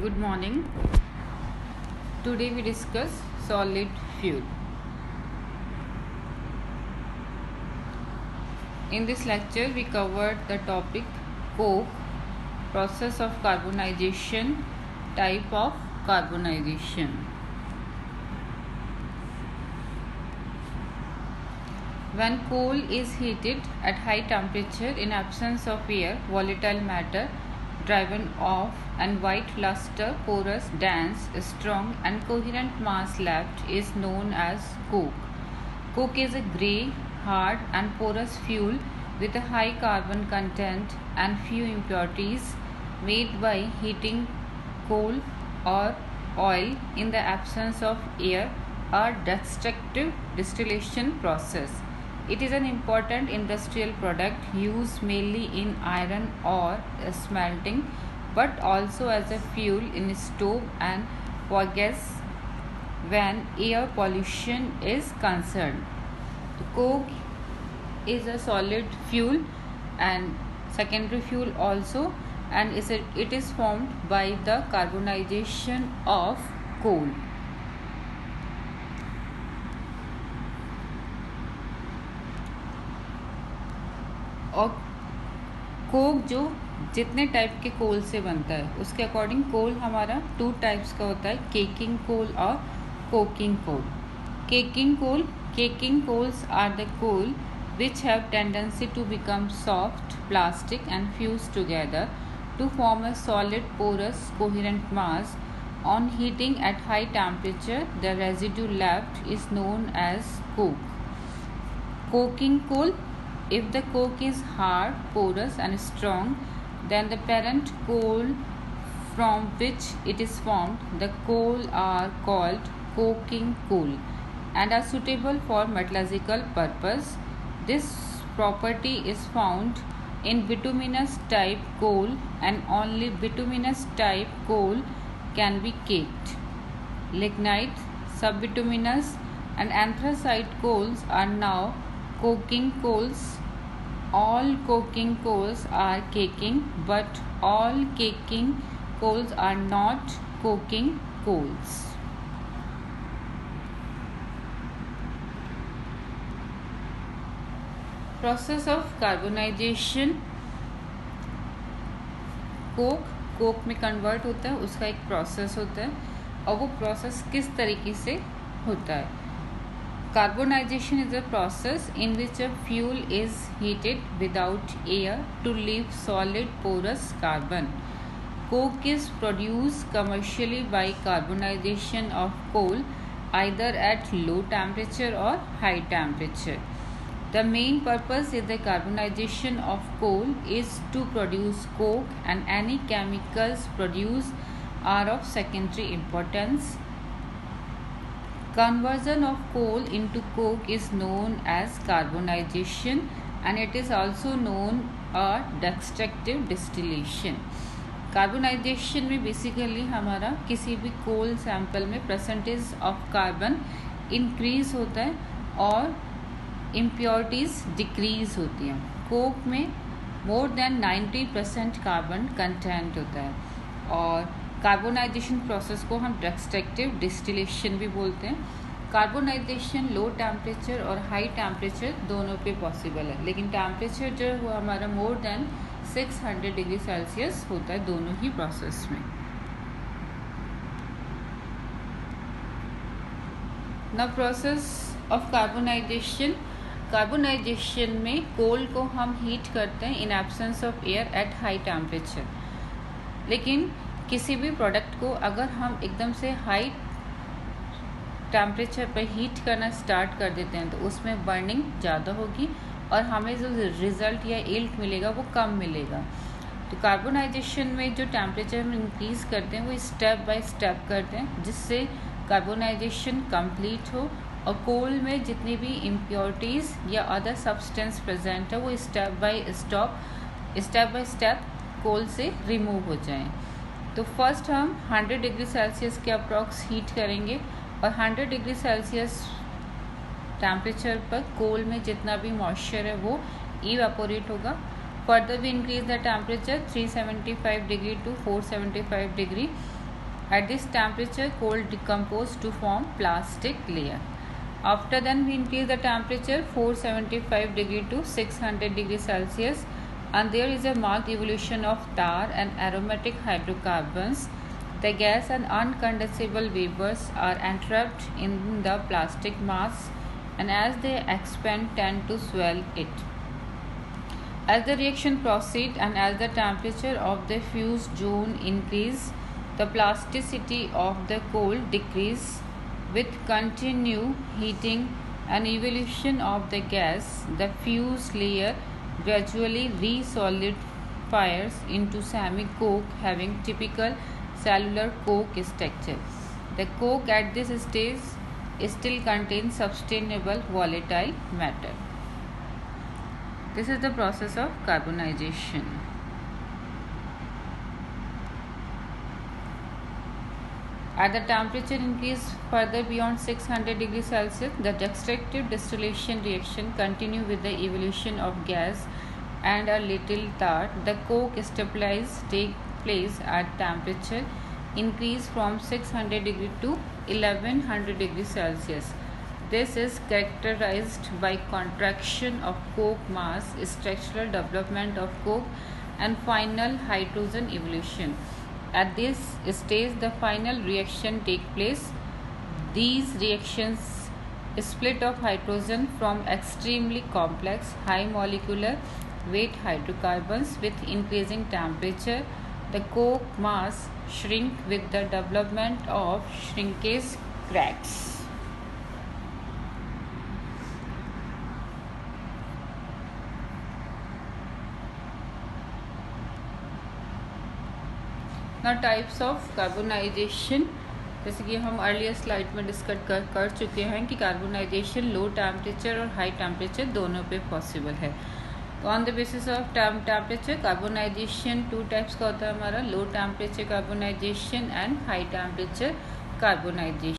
Good morning. Today we discuss solid fuel. In this lecture we covered the topic coke, process of carbonization, type of carbonization. When coal is heated at high temperature in absence of air, volatile matter driven off and white luster, porous, dense, strong and coherent mass left is known as coke. Coke is a grey, hard and porous fuel with a high carbon content and few impurities, made by heating coal or oil in the absence of air or destructive distillation process. It is an important industrial product used mainly in iron ore smelting, but also as a fuel in stove and biogas when air pollution is concerned. The coke is a solid fuel and secondary fuel also, and it is formed by the carbonization of coal. और Coke जो जितने type के कोल से बनता है उसके according कोल हमारा 2 types का होता है, केकिंग कोल और coking coal. Caking coals are the coal which have tendency to become soft, plastic and fuse together to form a solid, porous, coherent mass. On heating at high temperature, the residue left is known as coke. Coking coal. If the coke is hard, porous and strong, then the parent coal from which it is formed, the coal are called coking coal and are suitable for metallurgical purpose. This property is found in bituminous type coal, and only bituminous type coal can be caked. Lignite, subbituminous and anthracite coals are now coking coals. All coking coals are caking, but all caking coals are not coking coals. Process of carbonisation. Coke में convert होता है, उसका एक process होता है और वो process किस तरीके से होता है. Carbonisation is a process in which a fuel is heated without air to leave solid porous carbon. Coke is produce commercially by carbonisation of coal either at low temperature or high temperature. The main purpose in the carbonization of coal is to produce coke, and any chemicals produced are of secondary importance. Conversion of coal into coke is known as carbonization, and it is also known as destructive distillation. Carbonisation में basically हमारा किसी भी कोल sample में percentage of carbon increase होता है और impurities decrease होती हैं. कोक में मोर देन 90% कार्बन कंटेंट होता है और कार्बोनाइजेशन प्रोसेस को हम डिस्ट्रक्टिव डिस्टिलेशन भी बोलते हैं. कार्बोनाइजेशन लो टेम्परेचर और हाई टेम्परेचर दोनों पे पॉसिबल है, लेकिन टेम्परेचर जो है वो हमारा मोर देन 600 डिग्री सेल्सियस होता है दोनों ही प्रोसेस में. ना प्रोसेस ऑफ कार्बोनाइजेशन. कार्बोनाइजेशन में कोल को हम हीट करते हैं in absence of air at high temperature. लेकिन किसी भी प्रोडक्ट को अगर हम एकदम से हाई टेम्परेचर पर हीट करना स्टार्ट कर देते हैं तो उसमें बर्निंग ज़्यादा होगी और हमें जो रिज़ल्ट या यील्ड मिलेगा वो कम मिलेगा. तो कार्बोनाइजेशन में जो टेम्परेचर हम इंक्रीज़ करते हैं वो स्टेप बाय स्टेप करते हैं जिससे कार्बोनाइजेशन कंप्लीट हो और कोल में जितनी भी इम्प्योरिटीज़ या अदर सब्सटेंस प्रेजेंट है वो स्टेप बाय स्टेप कोल से रिमूव हो जाएं. तो फर्स्ट हम 100 डिग्री सेल्सियस के अप्रॉक्स हीट करेंगे और 100 डिग्री सेल्सियस टेम्परेचर पर कोल में जितना भी मॉइस्चर है वो इवेपोरेट होगा. Further we increase the temperature 375 degree to 475 degree At this temperature, coal decomposes to form plastic layer. After then we increase the temperature 475 degree to 600 degree Celsius, and there is a marked evolution of tar and aromatic hydrocarbons. The gas and uncondensable vapors are entrapped in the plastic mass, and as they expand tend to swell it. As the reaction proceeds and as the temperature of the fuse zone increases, the plasticity of the coal decreases. With continued heating and evolution of the gas, the fuse layer gradually resolidifies into semi-coke, having typical cellular coke structure. The coke at this stage still contains sustainable volatile matter. This is the process of carbonization. As the temperature increases further beyond 600 degrees Celsius, the destructive distillation reaction continues with the evolution of gas and a little tar. The coke stabilization takes place at temperature increase from 600 degree to 1100 degrees Celsius. This is characterized by contraction of coke mass, structural development of coke, and final hydrogen evolution. At this stage, the final reaction takes place. These reactions split off hydrogen from extremely complex high molecular weight hydrocarbons with increasing temperature. The coke mass shrink with the development of shrinkage cracks. Now types of carbonisation, जैसे कि हम earlier slide में discuss कर चुके हैं कि carbonisation low temperature और high temperature दोनों पे पॉसिबल है. तो on the basis of temperature carbonisation two types का होता है हमारा, low temperature carbonisation and high temperature carbonisation.